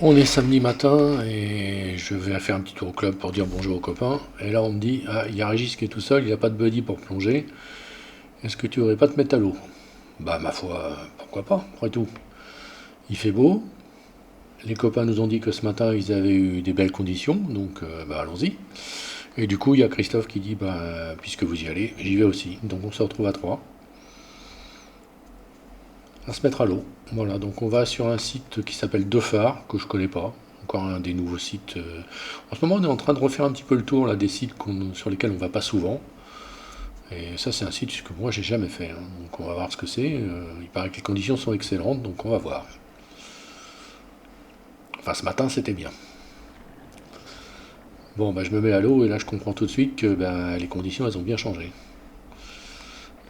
On est samedi matin et je vais faire un petit tour au club pour dire bonjour aux copains. Et là, on me dit, ah, il y a Régis qui est tout seul, il n'a pas de buddy pour plonger. Est-ce que tu voudrais pas te mettre à l'eau? Bah, ma foi, pourquoi pas, après tout. Il fait beau. Les copains nous ont dit que ce matin, ils avaient eu des belles conditions, donc bah, allons-y. Et du coup, il y a Christophe qui dit, bah, puisque vous y allez, j'y vais aussi. Donc on se retrouve à trois, à se mettre à l'eau. Voilà, donc on va sur un site qui s'appelle Deux que je connais pas. Encore un des nouveaux sites. En ce moment, on est en train de refaire un petit peu le tour là, des sites sur lesquels on va pas souvent. Et ça, c'est un site que moi, j'ai jamais fait, hein. Donc on va voir ce que c'est. Il paraît que les conditions sont excellentes, donc on va voir. Enfin, ce matin, c'était bien. Bon, bah, je me mets à l'eau et là, je comprends tout de suite que bah, les conditions, elles ont bien changé.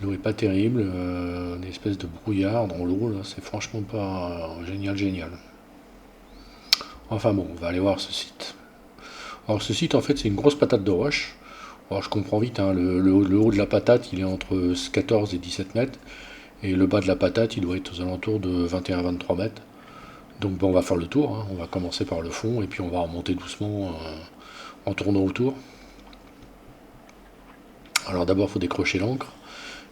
L'eau est pas terrible, une espèce de brouillard dans l'eau, là, c'est franchement pas génial, génial. Enfin bon, on va aller voir ce site. Alors ce site, en fait, c'est une grosse patate de roche. Alors je comprends vite, hein, le haut de la patate, il est entre 14 et 17 mètres. Et le bas de la patate, il doit être aux alentours de 21 à 23 mètres. Donc bon, on va faire le tour, hein. On va commencer par le fond et puis on va remonter doucement en tournant autour. Alors d'abord, il faut décrocher l'ancre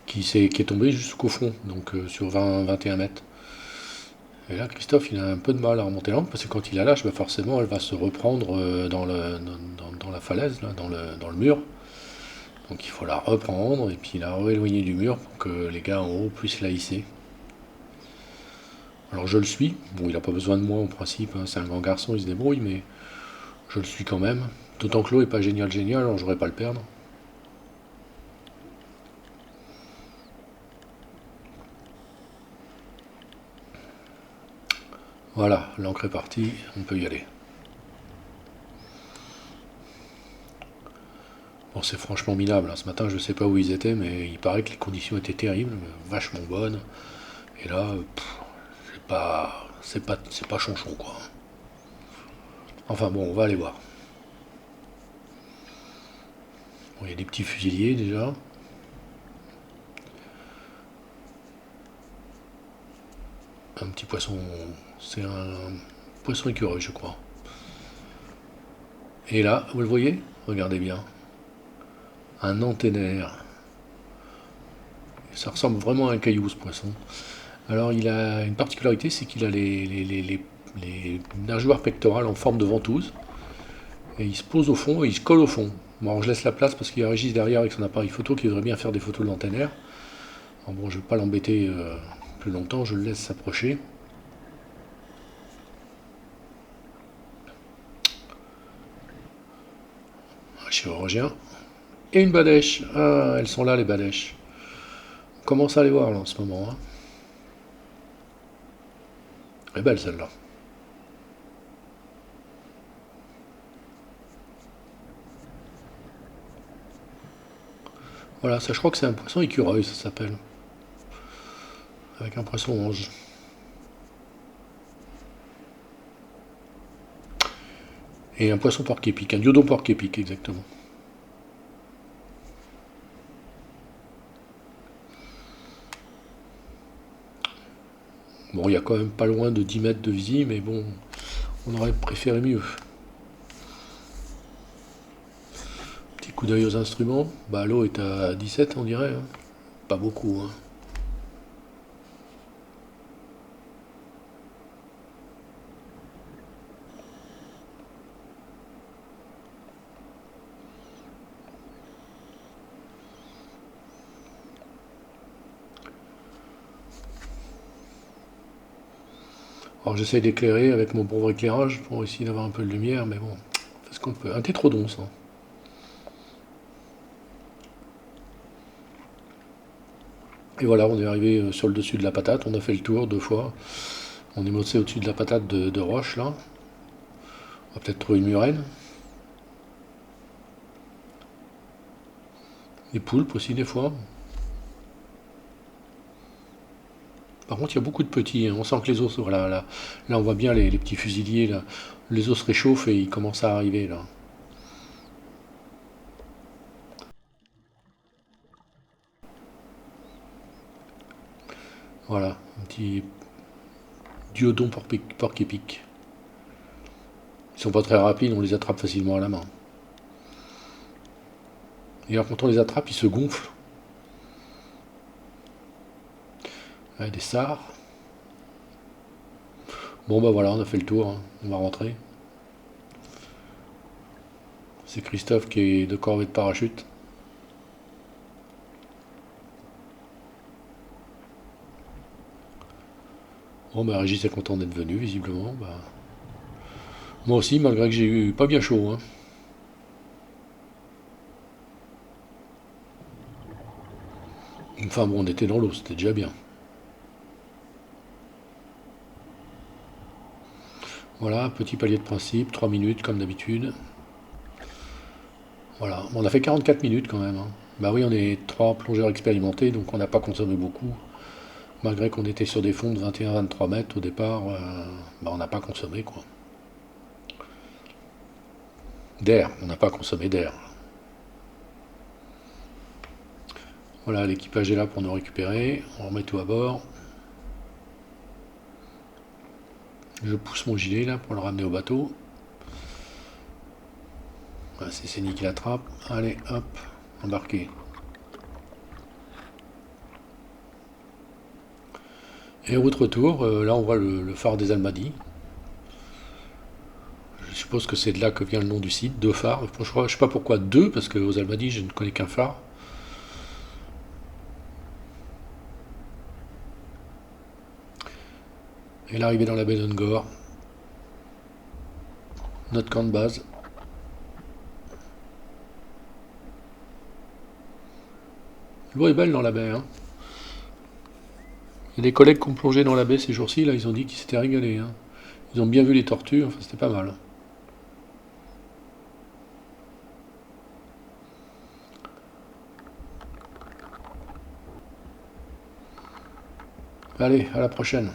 qui est tombée jusqu'au fond, donc sur 20-21 mètres. Et là, Christophe, il a un peu de mal à remonter l'ancre parce que quand il la lâche, bah forcément, elle va se reprendre dans la falaise, là, dans le mur. Donc il faut la reprendre et puis la rééloigner du mur pour que les gars en haut puissent la hisser. Alors je le suis. Bon, il n'a pas besoin de moi en principe, hein, c'est un grand garçon, il se débrouille, mais je le suis quand même. D'autant que l'eau est pas génial, génial, alors j'aurais pas le perdre. Voilà, l'encre est partie, on peut y aller. Bon, c'est franchement minable, hein. Ce matin, je sais pas où ils étaient, mais il paraît que les conditions étaient terribles, vachement bonnes. Et là, c'est pas chonchon, quoi. Enfin bon, on va aller voir. Bon, il y a des petits fusiliers déjà. Un petit poisson, c'est un poisson écureuil, je crois. Et là, vous le voyez? Regardez bien. Un antennaire. Ça ressemble vraiment à un caillou, ce poisson. Alors, il a une particularité, c'est qu'il a les nageoires pectorales en forme de ventouse. Et il se pose au fond et il se colle au fond. Bon, alors je laisse la place parce qu'il y a Régis derrière avec son appareil photo qui voudrait bien faire des photos de l'antennaire. Alors bon, je ne vais pas l'embêter plus longtemps, je le laisse s'approcher. Un chirurgien. Et une badèche. Ah, elles sont là, les badèches. On commence à les voir là en ce moment, hein. Elle est belle celle-là. Voilà, ça je crois que c'est un poisson écureuil, ça s'appelle. Avec un poisson ange. Et un poisson porc-épic, un diodon porc-épic exactement. Bon, il y a quand même pas loin de 10 mètres de visie, mais bon, on aurait préféré mieux. Petit coup d'œil aux instruments. Bah, l'eau est à 17, on dirait, hein. Pas beaucoup, hein. Alors j'essaye d'éclairer avec mon pauvre éclairage pour essayer d'avoir un peu de lumière, mais bon, on fait ce qu'on peut. Un tétrodon, ça. Et voilà, on est arrivé sur le dessus de la patate, on a fait le tour 2 fois. On est monté au-dessus de la patate de roche, là. On va peut-être trouver une murène. Des poulpes aussi, des fois. Par contre, il y a beaucoup de petits, hein. On sent que les os, voilà, là on voit bien les petits fusiliers, là. Les os se réchauffent et ils commencent à arriver, là. Voilà, un petit diodon porc-épic. sont pas très rapides, on les attrape facilement à la main. Et alors quand on les attrape, ils se gonflent. Ouais, des sards. Bon bah voilà, on a fait le tour, hein. On va rentrer. C'est Christophe qui est de corvée de parachute. Bon bah Régis est content d'être venu, visiblement. Bah, moi aussi, malgré que j'ai eu pas bien chaud, hein. Enfin bon, on était dans l'eau, c'était déjà bien. Voilà, petit palier de principe, 3 minutes comme d'habitude. Voilà, bon, on a fait 44 minutes quand même, hein. Bah oui, on est trois plongeurs expérimentés, donc on n'a pas consommé beaucoup. Malgré qu'on était sur des fonds de 21-23 mètres au départ, bah on n'a pas consommé quoi. D'air, on n'a pas consommé d'air. Voilà, l'équipage est là pour nous récupérer. On remet tout à bord. Je pousse mon gilet là pour le ramener au bateau. Voilà, c'est Céline qui l'attrape. Allez, hop, embarqué. Et route retour, là on voit le phare des Almadies. Je suppose que c'est de là que vient le nom du site, deux phares. Je ne sais pas pourquoi deux, parce qu'aux Almadies je ne connais qu'un phare. Et l'arrivée dans la baie d'Ungor. Notre camp de base. L'eau est belle dans la baie, hein. Il y a des collègues qui ont plongé dans la baie ces jours-ci, là, ils ont dit qu'ils s'étaient régalés, hein. Ils ont bien vu les tortues, enfin c'était pas mal. Allez, à la prochaine.